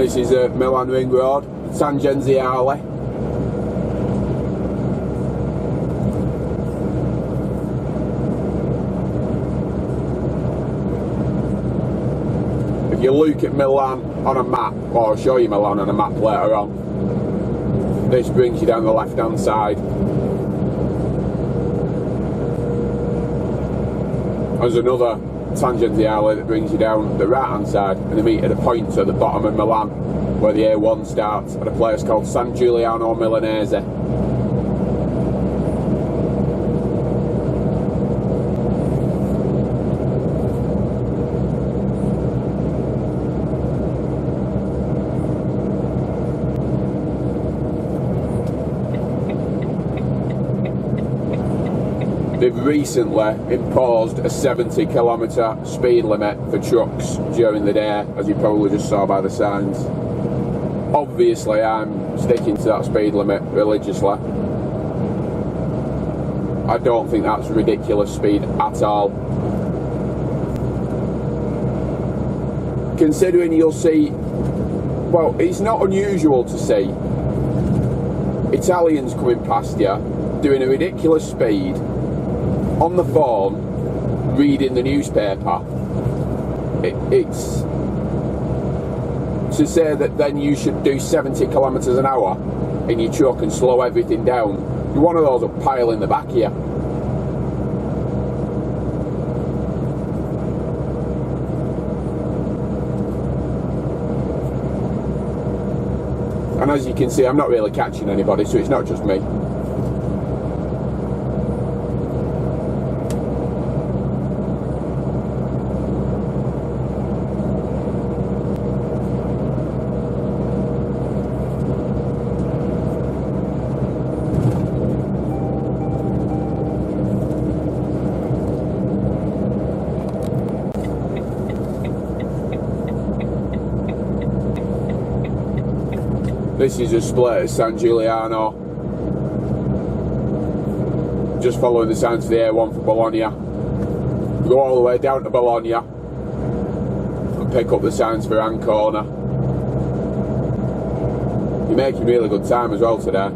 This is Milan Ring Road, Tangenziale. If you look at Milan on a map, or I'll show you Milan on a map later on, this brings you down the left hand side. There's another Tangenziale that brings you down the right hand side, and they meet at a point at the bottom of Milan where the A1 starts at a place called San Giuliano Milanese. They've recently imposed a 70km speed limit for trucks during the day, as you probably just saw by the signs. Obviously, I'm sticking to that speed limit religiously. I don't think that's ridiculous speed at all. Considering you'll see, well, it's not unusual to see Italians coming past you doing a ridiculous speed on the phone, reading the newspaper. It's to say that then you should do 70km an hour in your truck and slow everything down. You're one of those will pile in the back here. And as you can see, I'm not really catching anybody, so it's not just me. This is a split at San Giuliano. Just following the signs for the A1 for Bologna. Go all the way down to Bologna and pick up the signs for Ancona. You're making really good time as well today.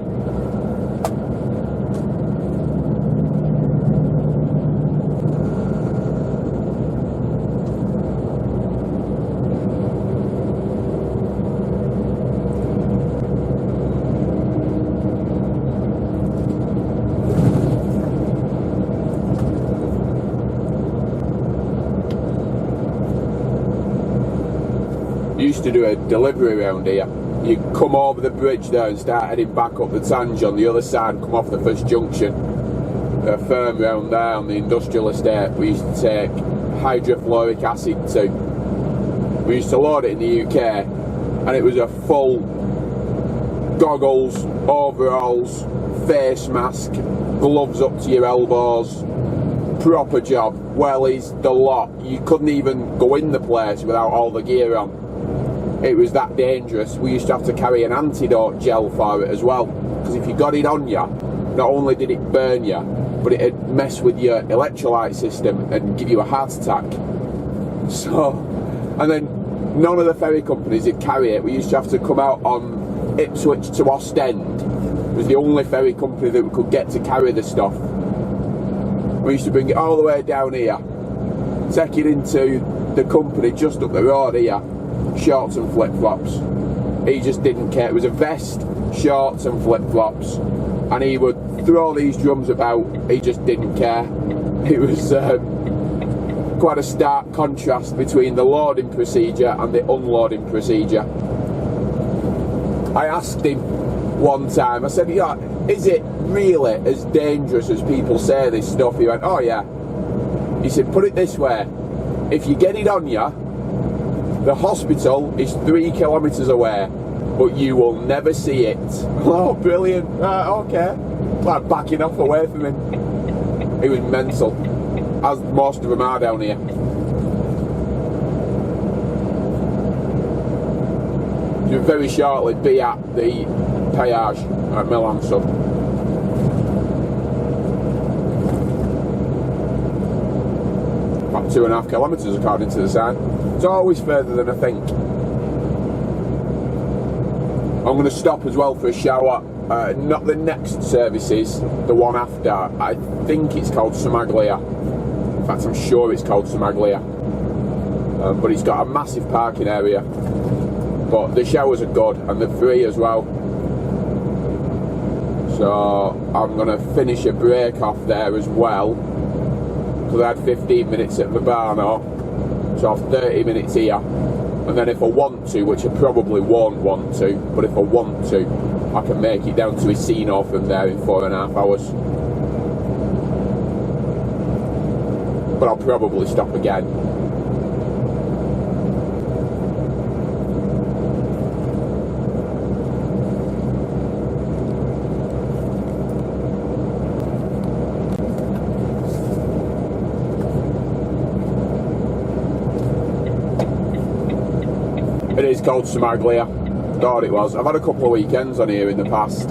Used to do a delivery around here. You come over the bridge there and start heading back up the Tange on the other side, come off the first junction. A firm round there on the industrial estate we used to take hydrofluoric acid to. We used to load it in the UK and it was a full goggles, overalls, face mask, gloves up to your elbows, proper job, wellies, the lot. You couldn't even go in the place without all the gear on. It was that dangerous. We used to have to carry an antidote gel for it as well, because if you got it on you, not only did it burn you, but it'd mess with your electrolyte system and give you a heart attack. So, and then none of the ferry companies that carry it. We used to have to come out on Ipswich to Ostend. It was the only ferry company that we could get to carry the stuff. We used to bring it all the way down here, take it into the company just up the road here, shorts and flip-flops. He just didn't care. It was a vest, shorts and flip-flops, and he would throw these drums about. He just didn't care. It was quite a stark contrast between the loading procedure and the unloading procedure. I asked him one time, I said, yeah, is it really as dangerous as people say this stuff? He went, oh yeah. He said, put it this way, if you get it on you, the hospital is 3 kilometres away, but you will never see it. Oh, brilliant. Okay. Like backing off away from him. He was mental, as most of them are down here. You'll very shortly be at the péage at Milan, so. About 2.5 kilometres according to the sign. It's always further than I think. I'm going to stop as well for a shower. Not the next services, the one after. I think it's called Somaglia. In fact, I'm sure it's called Somaglia. But it's got a massive parking area. But the showers are good and they're free as well. So I'm going to finish a break off there as well. Because I had 15 minutes at Verbano. So I have 30 minutes here. And then if I want to, which I probably won't want to, but if I want to, I can make it down to Esino from there in 4.5 hours. But I'll probably stop again. It is called Somaglia. Thought it was. I've had a couple of weekends on here in the past.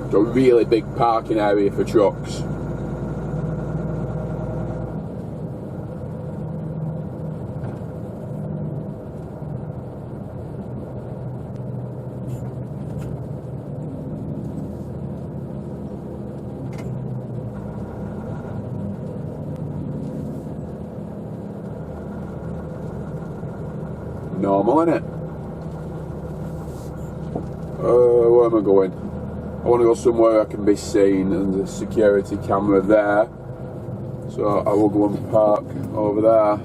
It's a really big parking area for trucks. Normal, innit? Where am I going? I want to go somewhere I can be seen, and there's a security camera there. So I will go and park over there.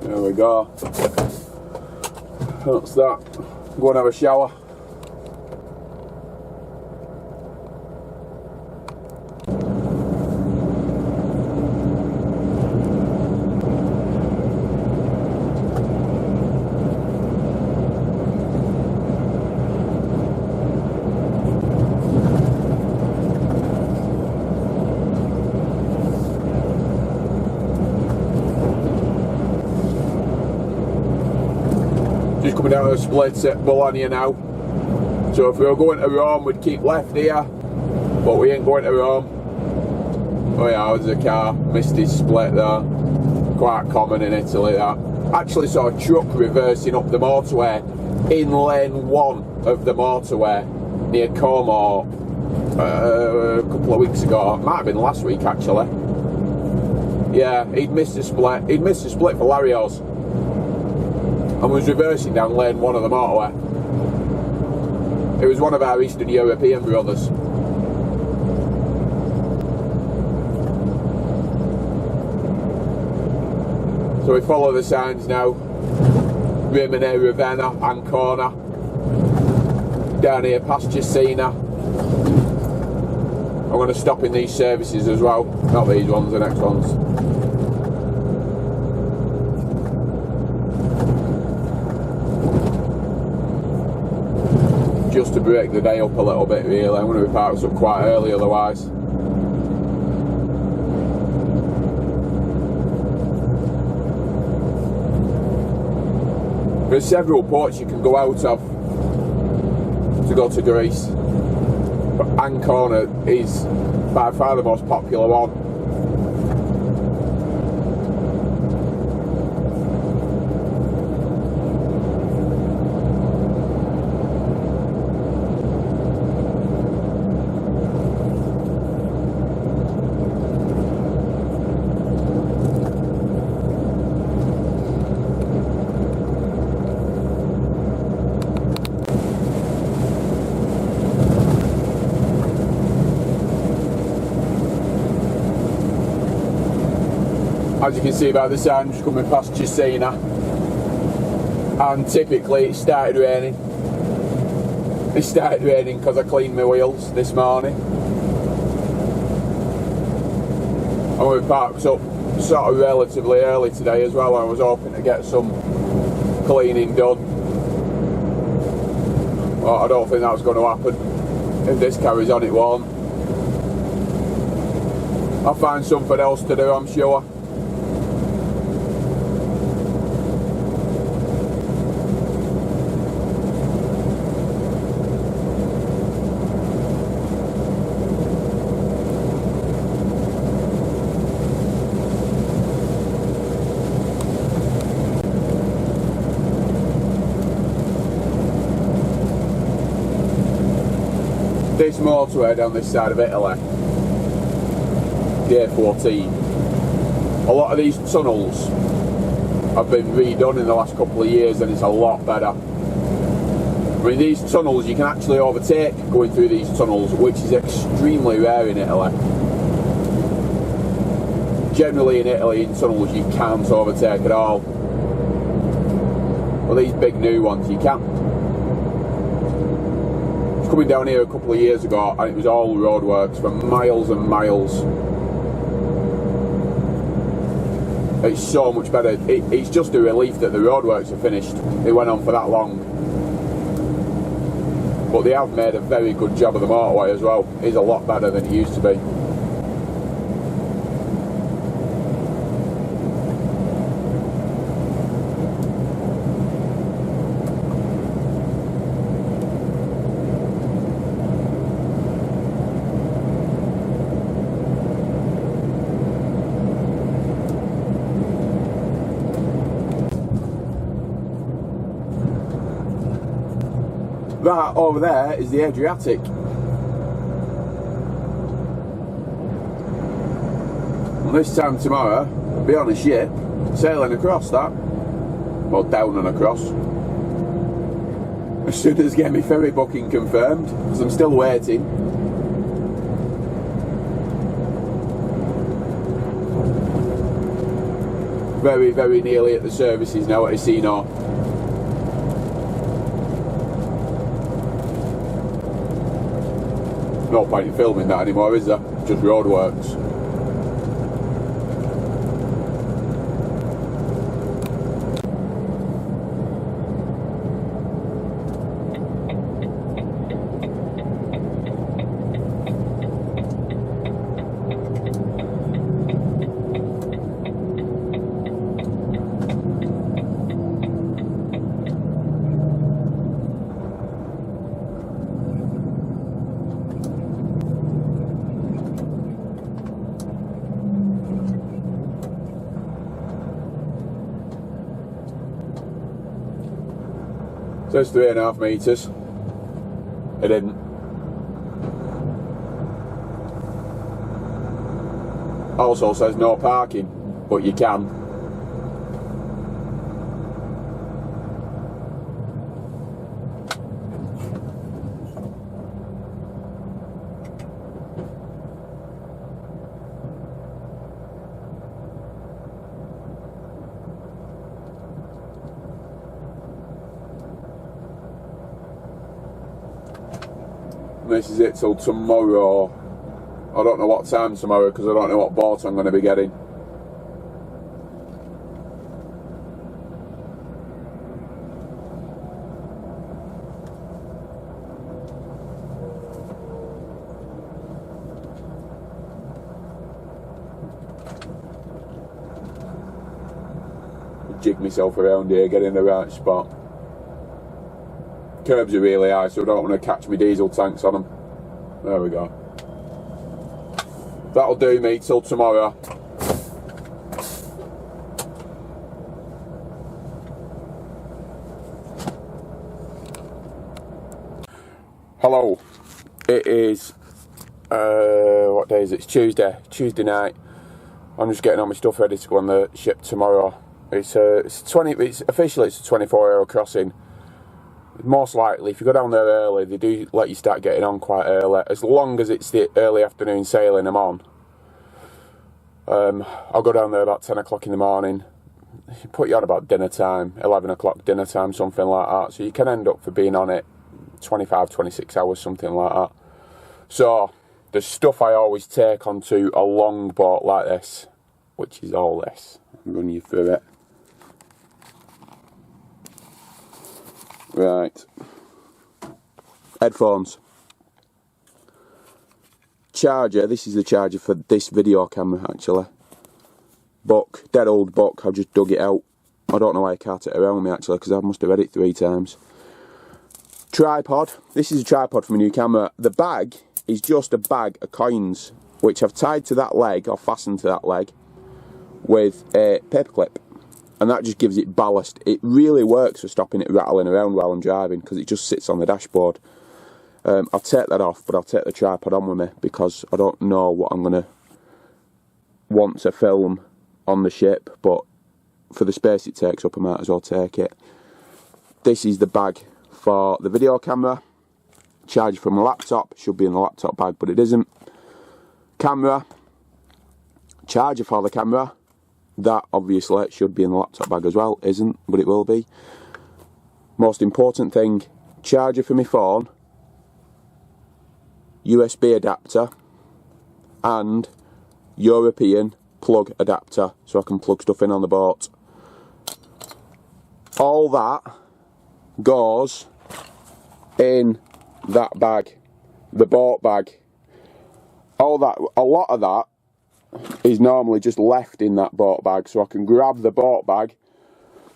There we go. That's that. Go and have a shower. Just coming down to the splits at Bologna now. So if we were going to Rome, we'd keep left here, but we ain't going to Rome. Oh yeah, there's a car, missed his split there. Quite common in Italy, that. Actually saw a truck reversing up the motorway in lane 1 of the motorway near Como a couple of weeks ago. It might have been last week actually. Yeah, he'd missed a split. He'd missed a split for Larios and was reversing down lane 1 of the motorway. It was one of our Eastern European brothers. So we follow the signs now. Rimini, Ravenna, Ancona. Down here past Esino. I'm going to stop in these services as well. Not these ones, the next ones. Just to break the day up a little bit really. I'm going to be parked up quite early otherwise. There's several ports you can go out of to go to Greece, but Ancona is by far the most popular one. As you can see by the sign, just coming past Esino, and typically it started raining. It started raining because I cleaned my wheels this morning, and we parked up sort of relatively early today as well. I was hoping to get some cleaning done. Well, I don't think that's going to happen. If this carries on, it won't. I'll find something else to do, I'm sure. This motorway down this side of Italy, the A14, a lot of these tunnels have been redone in the last couple of years, and it's a lot better. I mean, these tunnels, you can actually overtake going through these tunnels, which is extremely rare in Italy. Generally in Italy, in tunnels, you can't overtake at all. Well, these big new ones, you can. Coming down here a couple of years ago, and it was all roadworks for miles and miles. It's so much better. It's just a relief that the roadworks are finished. They went on for that long, but they have made a very good job of the motorway as well. It's a lot better than it used to be. That over there is the Adriatic. And this time tomorrow, I'll be on a ship sailing across that, or down and across, as soon as I get my ferry booking confirmed, because I'm still waiting. Very, very nearly at the services now at Esino. No point in filming that anymore, is there? Just roadworks. Says 3.5 metres. It didn't. Also says no parking, but you can. This is it till tomorrow. I don't know what time tomorrow because I don't know what boat I'm going to be getting. Jig myself around here, get in the right spot. Curbs are really high, so I don't want to catch my diesel tanks on them. There we go. That'll do me till tomorrow. Hello. It is what day is it? It's Tuesday night. I'm just getting all my stuff ready to go on the ship tomorrow. It's officially it's a 24-hour crossing. Most likely, if you go down there early, they do let you start getting on quite early. As long as it's the early afternoon sailing I'm on, I'll go down there about 10 o'clock in the morning, put you on about dinner time, 11 o'clock dinner time, something like that. So you can end up for being on it 25, 26 hours, something like that. So the stuff I always take onto a long boat like this, which is all this. I'll run you through it. Right. Headphones. Charger, this is the charger for this video camera actually. Book, dead old book, I've just dug it out. I don't know why I cart it around me actually, because I must have read it 3 times. Tripod, this is a tripod for my new camera. The bag is just a bag of coins, which I've tied to that leg, or fastened to that leg, with a paper clip. And that just gives it ballast. It really works for stopping it rattling around while I'm driving, because it just sits on the dashboard. I'll take that off, but I'll take the tripod on with me, because I don't know what I'm going to want to film on the ship, but for the space it takes up, I might as well take it. This is the bag for the video camera. Charger from my laptop, should be in the laptop bag, but it isn't. Camera, charger for the camera, that obviously should be in the laptop bag as well, isn't, but it will be. Most important thing, charger for my phone, USB adapter, and European plug adapter, so I can plug stuff in on the boat. All that goes in that bag, the boat bag. All that, a lot of that is normally just left in that boat bag, so I can grab the boat bag.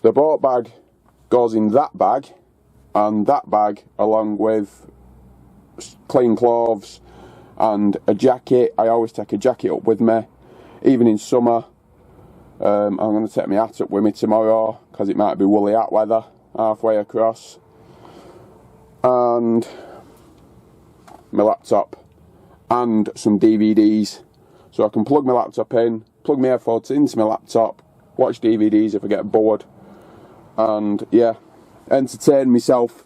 The boat bag goes in that bag, and that bag, along with clean clothes and a jacket. I always take a jacket up with me, even in summer. I'm going to take my hat up with me tomorrow, because it might be woolly hat weather halfway across. And my laptop and some DVDs, so I can plug my laptop in, plug my AirPods into my laptop, watch DVDs if I get bored, and yeah, entertain myself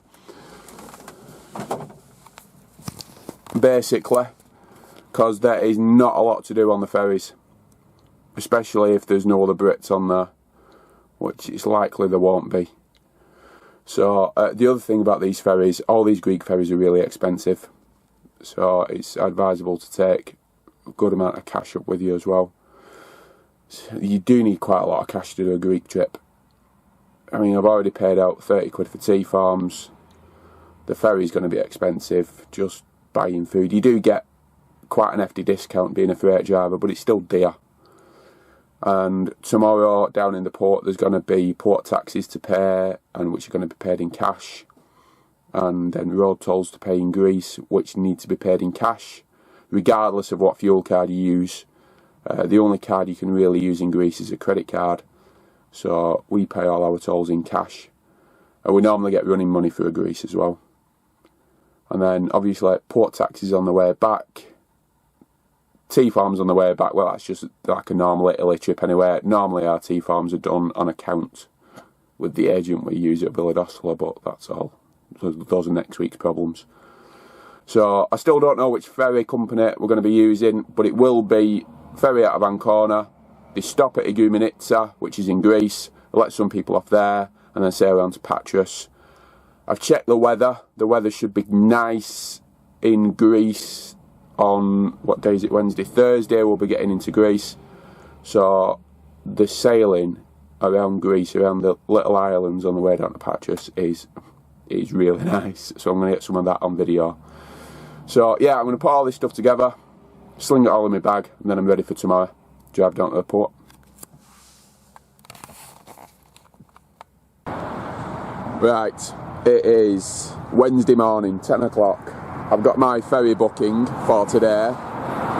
basically, because there is not a lot to do on the ferries, especially if there's no other Brits on there, which it's likely there won't be. So the other thing about these ferries, all these Greek ferries are really expensive, so it's advisable to take a good amount of cash up with you as well. So you do need quite a lot of cash to do a Greek trip. I mean, I've already paid out 30 quid for tea farms. The ferry's going to be expensive, just buying food. You do get quite an hefty discount being a freight driver, but it's still dear. And tomorrow down in the port there's going to be port taxes to pay, and which are going to be paid in cash, and then road tolls to pay in Greece, which need to be paid in cash regardless of what fuel card you use. The only card you can really use in Greece is a credit card, so we pay all our tolls in cash, and we normally get running money for Greece as well. And then obviously port taxes on the way back, tea farms on the way back. Well, that's just like a normal Italy trip anyway. Normally our tea farms are done on account with the agent we use at Villadossola, but that's all. Those are next week's problems. So I still don't know which ferry company we're going to be using, but it will be ferry out of Ancona. They stop at Igoumenitsa, which is in Greece. They let some people off there and then sail around to Patras. I've checked the weather. The weather should be nice in Greece on, what day is it, Wednesday? Thursday we'll be getting into Greece. So the sailing around Greece, around the little islands on the way down to Patras is really nice. So I'm going to get some of that on video. So yeah, I'm going to put all this stuff together, sling it all in my bag, and then I'm ready for tomorrow. Drive down to the port. Right, it is Wednesday morning, 10 o'clock. I've got my ferry booking for today,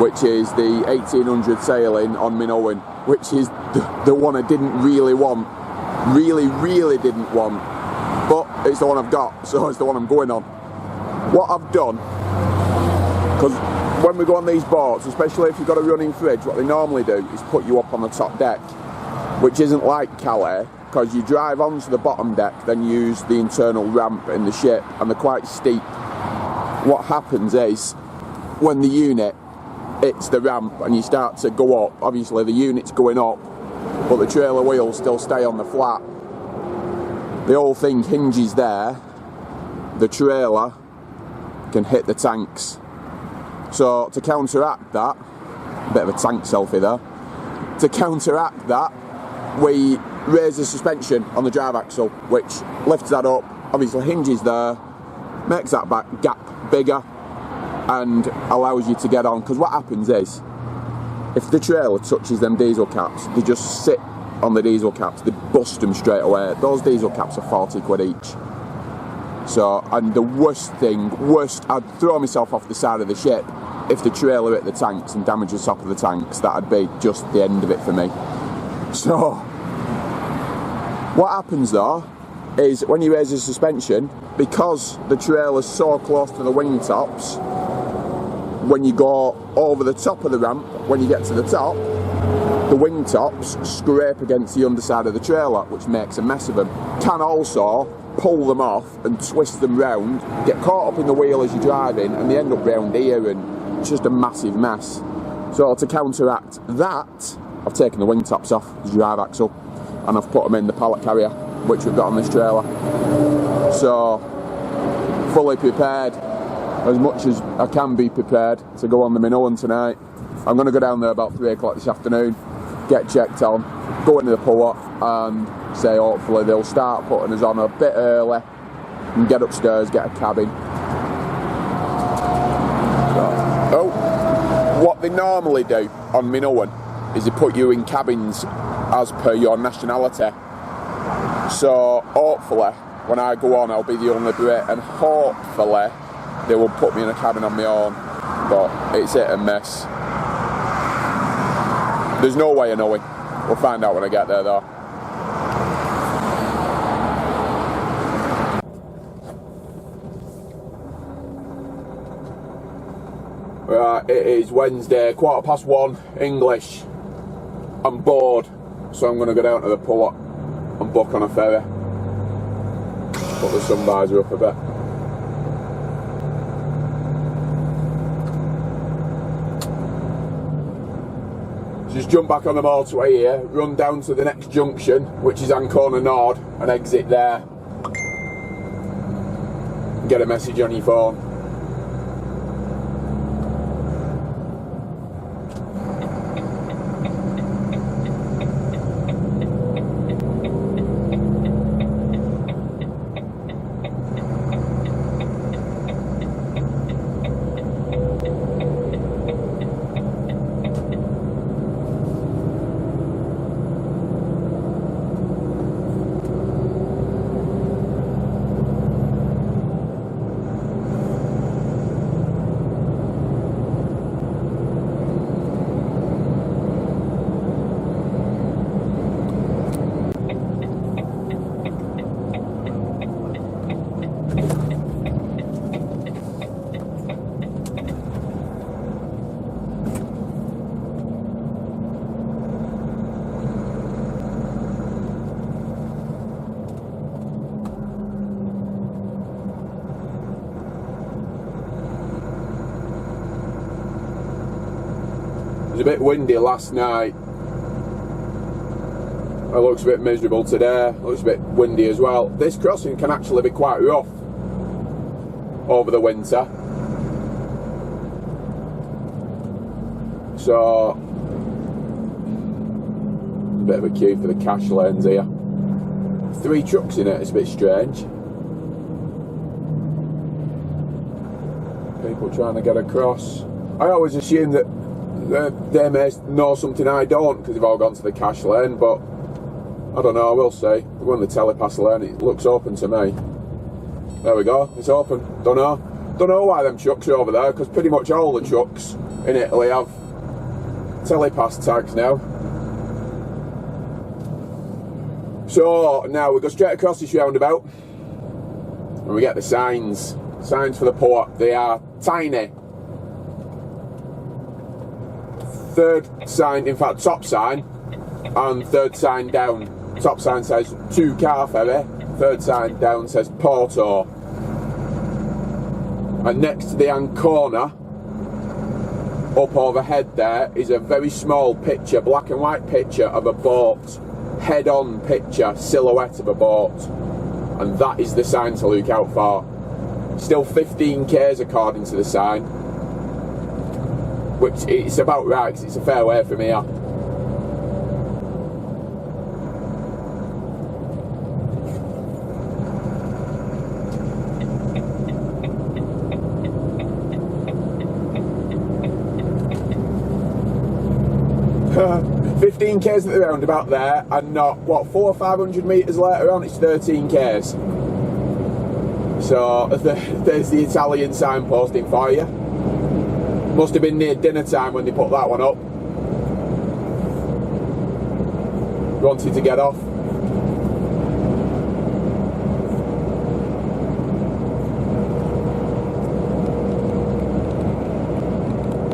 which is the 1800 sailing on Minoan, which is the one I didn't really want. Really didn't want. But it's the one I've got, so it's the one I'm going on. What I've done, because when we go on these boats, especially if you've got a running fridge, what they normally do is put you up on the top deck, which isn't like Calais, because you drive onto the bottom deck, then use the internal ramp in the ship, and they're quite steep. What happens is, when the unit hits the ramp and you start to go up, obviously the unit's going up, but the trailer wheels still stay on the flat. The whole thing hinges there. The trailer can hit the tanks. So to counteract that, a bit of a tank selfie there. To counteract that, we raise the suspension on the drive axle, which lifts that up, obviously hinges there, makes that back gap bigger and allows you to get on. Because what happens is, if the trailer touches them diesel caps, they just sit on the diesel caps, they bust them straight away. Those diesel caps are 40 quid each. So, and the worst, I'd throw myself off the side of the ship if the trailer hit the tanks and damaged the top of the tanks. That'd be just the end of it for me. So, what happens though is when you raise the suspension, because the trailer's so close to the wing tops, when you go over the top of the ramp, when you get to the top, the wing tops scrape against the underside of the trailer, which makes a mess of them. Can also pull them off and twist them round, get caught up in the wheel as you're driving, and they end up round here, and it's just a massive mess. So to counteract that, I've taken the wing tops off the drive axle and I've put them in the pallet carrier, which we've got on this trailer. So, fully prepared, as much as I can be prepared, to go on the Minoan tonight. I'm going to go down there about 3 o'clock this afternoon, get checked on, go into the port and say hopefully they'll start putting us on a bit early and get upstairs, get a cabin. So, what they normally do on Minoan is they put you in cabins as per your nationality. So hopefully when I go on I'll be the only Brit, and hopefully they will put me in a cabin on my own, but it's hit and miss. There's no way of knowing. We'll find out when I get there though. Right, it is Wednesday, 1:15 English. I'm bored, so I'm going to go down to the port and book on a ferry. Put the sun visor up a bit. Just jump back on the motorway here, run down to the next junction, which is Ancona Nord, and exit there. Get a message on your phone. It was a bit windy last night. It looks a bit miserable today. It looks a bit windy as well. This crossing can actually be quite rough over the winter. So, a bit of a queue for the cash lanes here. 3 trucks in it, it's a bit strange. People trying to get across. I always assume that they may know something I don't because they've all gone to the cash lane, but I don't know, we'll see. We're on the telepass lane, it looks open to me. There we go, it's open. Don't know why them trucks are over there, because pretty much all the trucks in Italy have telepass tags now. So now we go straight across this roundabout and we get the signs for the port. They are tiny. Third sign, in fact top sign and third sign down. Top sign says 2-car ferry, third sign down says Porto. And next to the Ancona up overhead there is a very small picture, black and white picture of a boat, head-on picture, silhouette of a boat, and that is the sign to look out for. Still 15 k's according to the sign, which it's about right because it's a fair way from here. Uh, 15 k's at the roundabout there, and not, what, 400 or 500 metres later on, it's 13 k's. So there's the Italian signposting for you. Must have been near dinner time when they put that one up. Wanted to get off.